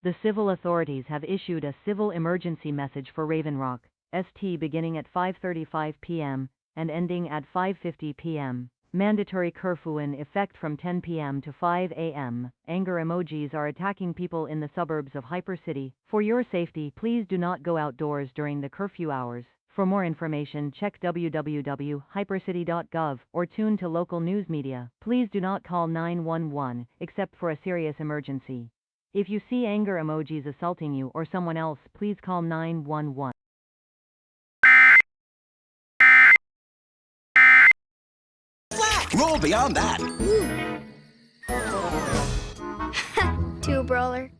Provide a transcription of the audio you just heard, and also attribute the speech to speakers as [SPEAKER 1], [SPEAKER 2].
[SPEAKER 1] The civil authorities have issued a civil emergency message for Raven Rock, ST beginning at 5:35 p.m. and ending at 5:50 p.m. Mandatory curfew in effect from 10 p.m. to 5 a.m. Anger emojis are attacking people in the suburbs of Hypercity. For your safety, please do not go outdoors during the curfew hours. For more information, check www.hypercity.gov or tune to local news media. Please do not call 911 except for a serious emergency. If you see anger emojis assaulting you or someone else, please call 911.
[SPEAKER 2] Roll beyond that.
[SPEAKER 3] Two brawler.